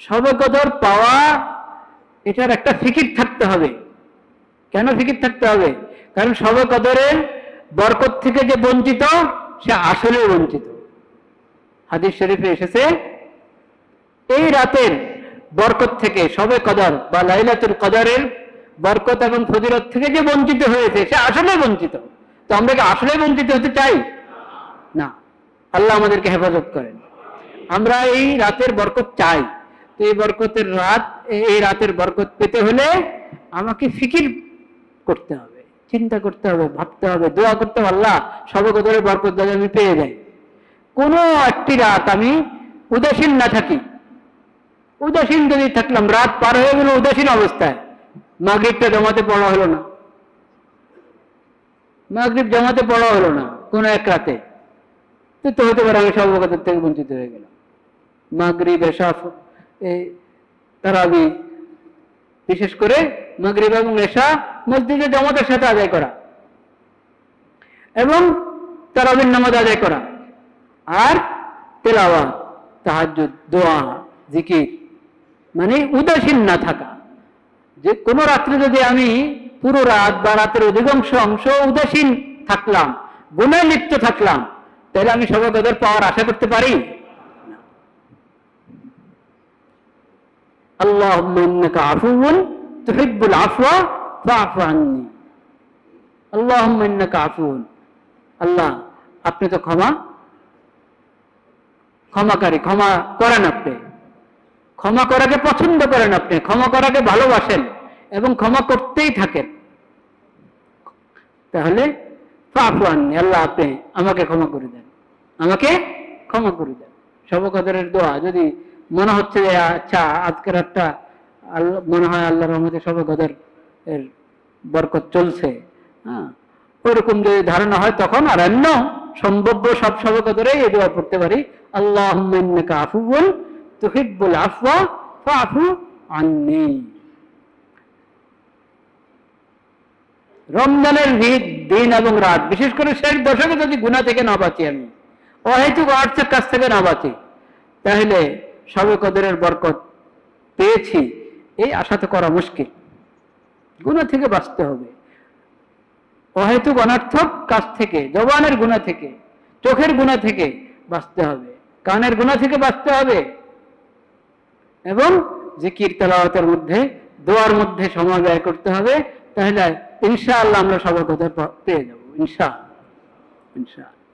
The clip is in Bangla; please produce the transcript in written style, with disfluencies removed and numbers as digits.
শবে কদর পাওয়া এটার একটা ফিকির থাকতে হবে। কেন ফিকির থাকতে হবে? কারণ শবে কদরের বরকত থেকে যে বঞ্চিত সে আসলে বঞ্চিত। হাদিস শরীফে এসেছে এই রাতের বরকত থেকে, শবে কদর বা লাইলাতুল কদরের বরকত এবং ফজিলত থেকে যে বঞ্চিত হয়েছে সে আসলে বঞ্চিত। তো আমরা কি আসলে বঞ্চিত হতে চাই? না, আল্লাহ আমাদেরকে হেফাজত করেন। আমরা এই রাতের বরকত চাই। তো এই বরকতের রাত, এই রাতের বরকত পেতে হলে আমাকে ফিকির করতে হবে, চিন্তা করতে হবে, ভাবতে হবে, দোয়া করতে হবে, আল্লাহ শবে কদরের বরকত যাতে আমি পেয়ে যাই। কোনো একটি রাত আমি উদাসীন না থাকি। উদাসীন যদি থাকলাম, রাত পার হয়ে গেল উদাসীন অবস্থায়, মাগরিবটা জামাতে পড়া হলো না, মাগরিব জামাতে পড়া হলো না কোন এক রাতে, তো হতে পারে আমি শবে কদর থেকে বঞ্চিত হয়ে গেলাম। মাগরিব, এশা, তারাবি, বিশেষ করে মাগরিব এবং এশা মসজিদে জামাতের সাথে আদায় করা এবং তারাবির নামাজ আদায় করা, আর তেলাওয়াত, তাহাজ্জুদ, দোয়া, জিকির, মানে উদাসীন না থাকা। যে কোনো রাত্রে যদি আমি পুরো রাত বা রাতের অধিকাংশ অংশ উদাসীন থাকলাম, গুনাহে লিপ্ত থাকলাম, তাহলে আমি শবে কদর পাওয়ার আশা করতে পারি? আল্লাহুম্মা ইন্নাকা আফুউন তুহিব্বুল আফওয়া ফা'ফু আন্নী। আল্লাহুম্মা ইন্নাকা আফুউন, আল্লাহ আপনি তো ক্ষমাকারী, ক্ষমা করেন, আপনি ক্ষমা করাকে পছন্দ করেন, আপনি ক্ষমা করাকে ভালোবাসেন এবং ক্ষমা করতেই থাকেন। তাহলে ফা'ফু আন্নী, আল্লাহ আপনি আমাকে ক্ষমা করে দেন, আমাকে ক্ষমা করে দেন। শবে কদরের দোয়া যদি মনে হচ্ছে যে আচ্ছা আজকের একটা মনে হয় আল্লাহর রহমতে শবে কদর এর বরকত চলছে, হ্যাঁ, ওরকম যদি ধারণা হয় তখন আর অন্য সম্ভাব্য সব শবে কদরে এই দোয়া পড়তে পারি, আল্লাহুম্মা ইন্নাকা আফুউন তুহিব্বুল আফওয়া ফা'ফু আন্নী। রমজানের দিন এবং রাত, বিশেষ করে শেষ দশকে যদি গুনাহ থেকে না বাঁচি, আমি অহেতুক অর্থের কাছ থেকে না বাঁচি, তাহলে শবে কদরের বরকত পেয়েছি এই আশা তো করা মুশকিল। গুনাহ থেকে বাঁচতে হবে, অহেতুক অনর্থক কাজ থেকে, জবানের গুনাহ থেকে, চোখের গুনাহ থেকে বাঁচতে হবে, কানের গুনাহ থেকে বাঁচতে হবে এবং জিকির তেলাওয়াতের মধ্যে, দোয়ার মধ্যে সময় ব্যয় করতে হবে। তাহলে ইনশাআল্লাহ আমরা শবে কদর পেয়ে যাব, ইনশাআল্লাহ।